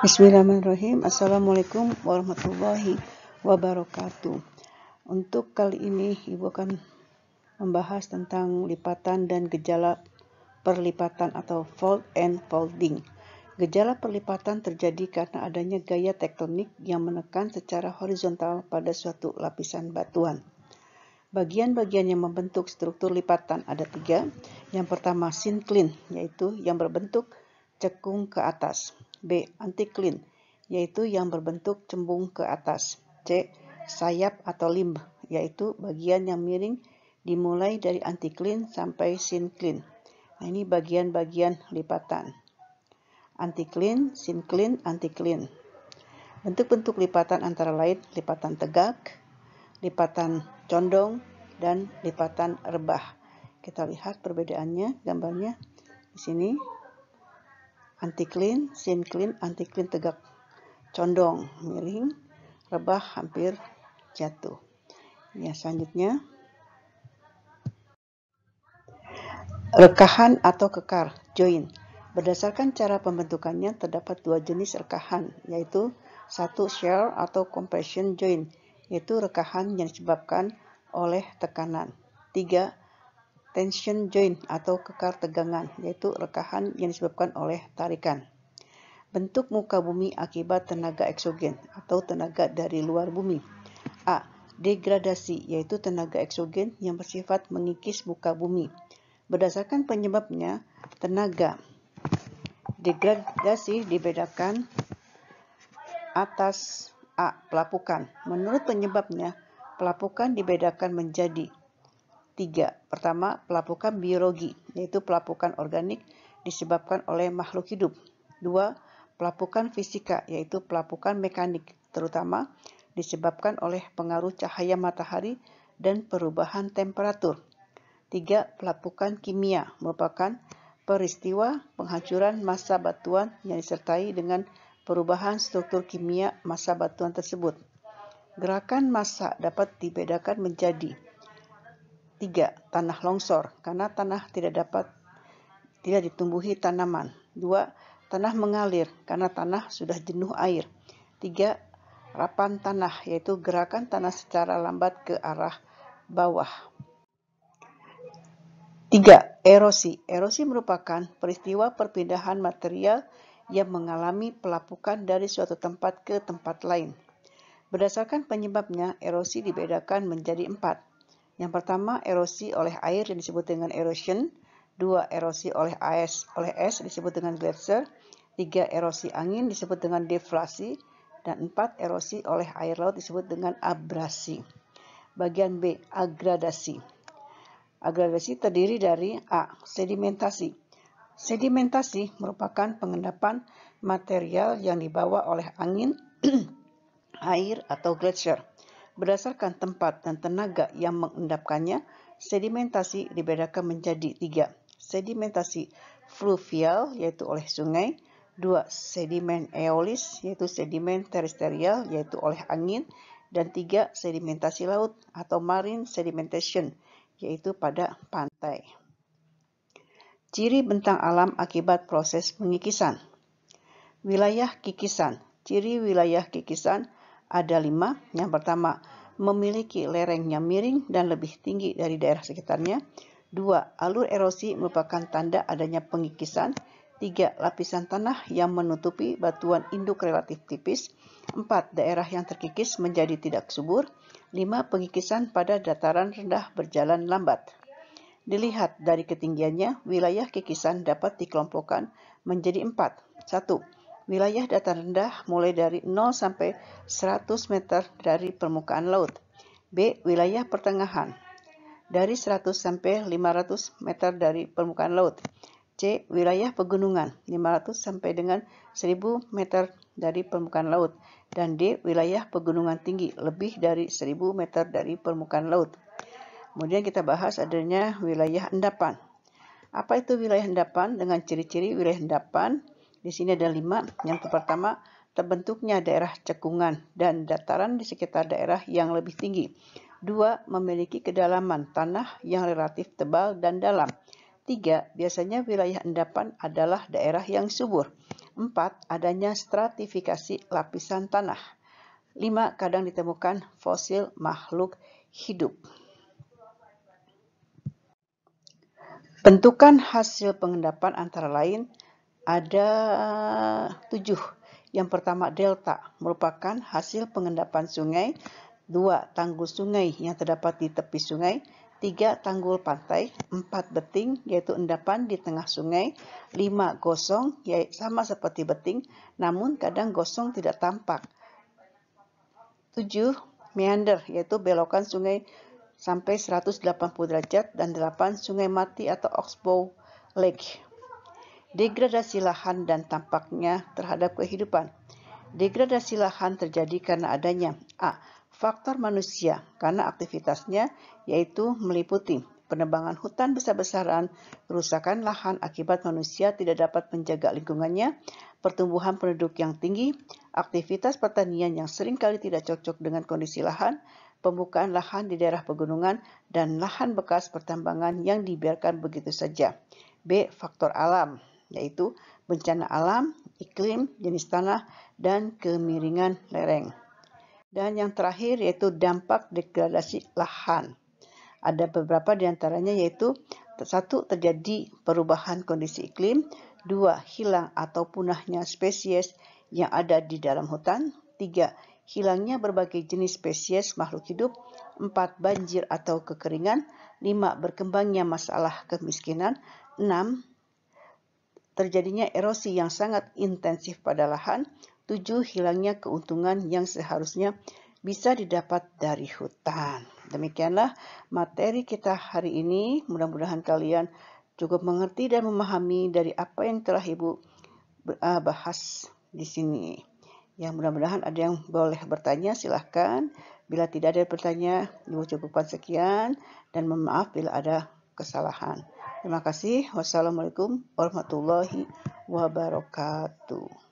Bismillahirrahmanirrahim. Assalamualaikum warahmatullahi wabarakatuh. Untuk kali ini Ibu akan membahas tentang lipatan dan gejala perlipatan atau fold and folding. Gejala perlipatan terjadi karena adanya gaya tektonik yang menekan secara horizontal pada suatu lapisan batuan. Bagian-bagian yang membentuk struktur lipatan ada 3. Yang pertama syncline, yaitu yang berbentuk cekung ke atas. B. Anticline, yaitu yang berbentuk cembung ke atas. C. Sayap atau limb, yaitu bagian yang miring dimulai dari anticline sampai syncline. Nah, ini bagian-bagian lipatan. Anticline, syncline, anticline. Bentuk-bentuk lipatan antara lain lipatan tegak, lipatan condong, dan lipatan rebah. Kita lihat perbedaannya, gambarnya di sini. Anticline, syncline, anticline tegak, condong, miring, rebah hampir jatuh. Ya, selanjutnya rekahan atau kekar, join. Berdasarkan cara pembentukannya terdapat 2 jenis rekahan, yaitu 1 shear atau compression joint, yaitu rekahan yang disebabkan oleh tekanan. 3. Tension joint atau kekar tegangan, yaitu rekahan yang disebabkan oleh tarikan. Bentuk muka bumi akibat tenaga eksogen atau tenaga dari luar bumi. A. Degradasi, yaitu tenaga eksogen yang bersifat mengikis muka bumi. Berdasarkan penyebabnya, tenaga degradasi dibedakan atas A. Pelapukan. Menurut penyebabnya, pelapukan dibedakan menjadi 3. Pertama, pelapukan biologi, yaitu pelapukan organik disebabkan oleh makhluk hidup. 2. Pelapukan fisika, yaitu pelapukan mekanik, terutama disebabkan oleh pengaruh cahaya matahari dan perubahan temperatur. 3. Pelapukan kimia, merupakan peristiwa penghancuran massa batuan yang disertai dengan perubahan struktur kimia massa batuan tersebut. Gerakan massa dapat dibedakan menjadi 3. Tanah longsor, karena tanah tidak ditumbuhi tanaman. 2. Tanah mengalir, karena tanah sudah jenuh air. 3. Rapan tanah, yaitu gerakan tanah secara lambat ke arah bawah. 3. Erosi. Erosi merupakan peristiwa perpindahan material yang mengalami pelapukan dari suatu tempat ke tempat lain. Berdasarkan penyebabnya, erosi dibedakan menjadi 4. Yang pertama, erosi oleh air yang disebut dengan erosion. 2. Erosi oleh es disebut dengan glacier. 3. Erosi angin disebut dengan deflasi. Dan 4. Erosi oleh air laut disebut dengan abrasi. Bagian B. Agradasi. Agradasi terdiri dari A. Sedimentasi. Sedimentasi merupakan pengendapan material yang dibawa oleh angin, air, atau glacier. Berdasarkan tempat dan tenaga yang mengendapkannya, sedimentasi dibedakan menjadi 3. Sedimentasi fluvial, yaitu oleh sungai. 2. Sedimen eolis, yaitu sedimen terestrial, yaitu oleh angin. Dan 3. Sedimentasi laut atau marine sedimentation, yaitu pada pantai. Ciri bentang alam akibat proses pengikisan. Wilayah kikisan. Ciri wilayah kikisan ada 5. Yang pertama, memiliki lereng yang miring dan lebih tinggi dari daerah sekitarnya. 2. Alur erosi merupakan tanda adanya pengikisan. 3. Lapisan tanah yang menutupi batuan induk relatif tipis. 4. Daerah yang terkikis menjadi tidak subur. 5. Pengikisan pada dataran rendah berjalan lambat. Dilihat dari ketinggiannya, wilayah kikisan dapat dikelompokkan menjadi 4. 1. Wilayah dataran rendah mulai dari 0 sampai 100 meter dari permukaan laut. B. Wilayah pertengahan dari 100 sampai 500 meter dari permukaan laut. C. Wilayah pegunungan 500 sampai dengan 1000 meter dari permukaan laut. Dan D. Wilayah pegunungan tinggi lebih dari 1000 meter dari permukaan laut. Kemudian kita bahas adanya wilayah endapan. Apa itu wilayah endapan? Dengan ciri-ciri wilayah endapan, di sini ada 5. Yang pertama, terbentuknya daerah cekungan dan dataran di sekitar daerah yang lebih tinggi. 2. Memiliki kedalaman tanah yang relatif tebal dan dalam. 3. Biasanya wilayah endapan adalah daerah yang subur. 4. Adanya stratifikasi lapisan tanah. 5. Kadang ditemukan fosil makhluk hidup. Bentukan hasil pengendapan antara lain ada 7. Yang pertama, delta merupakan hasil pengendapan sungai. 2. Tanggul sungai yang terdapat di tepi sungai. 3. Tanggul pantai. 4. Beting, yaitu endapan di tengah sungai. 5. Gosong, yaitu sama seperti beting, namun kadang gosong tidak tampak. 7. Meander, yaitu belokan sungai sampai 180 derajat. Dan 8. Sungai mati atau oxbow lake. Degradasi lahan dan tampaknya terhadap kehidupan. Degradasi lahan terjadi karena adanya A. Faktor manusia karena aktivitasnya, yaitu meliputi penebangan hutan besar-besaran, kerusakan lahan akibat manusia tidak dapat menjaga lingkungannya, pertumbuhan penduduk yang tinggi, aktivitas pertanian yang seringkali tidak cocok dengan kondisi lahan, pembukaan lahan di daerah pegunungan, dan lahan bekas pertambangan yang dibiarkan begitu saja. B. Faktor alam, yaitu bencana alam, iklim, jenis tanah, dan kemiringan lereng. Dan yang terakhir yaitu dampak degradasi lahan. Ada beberapa di antaranya, yaitu 1. Terjadi perubahan kondisi iklim. 2. Hilang atau punahnya spesies yang ada di dalam hutan. 3. Hilangnya berbagai jenis spesies makhluk hidup. 4. Banjir atau kekeringan. 5. Berkembangnya masalah kemiskinan. 6. Terjadinya erosi yang sangat intensif pada lahan. 7. Hilangnya keuntungan yang seharusnya bisa didapat dari hutan. Demikianlah materi kita hari ini. Mudah-mudahan kalian cukup mengerti dan memahami dari apa yang telah Ibu bahas di sini. Ya, mudah-mudahan ada yang boleh bertanya, silahkan. Bila tidak ada bertanya, Ibu cukupkan sekian dan mohon maaf bila ada kesalahan. Terima kasih. Wassalamualaikum warahmatullahi wabarakatuh.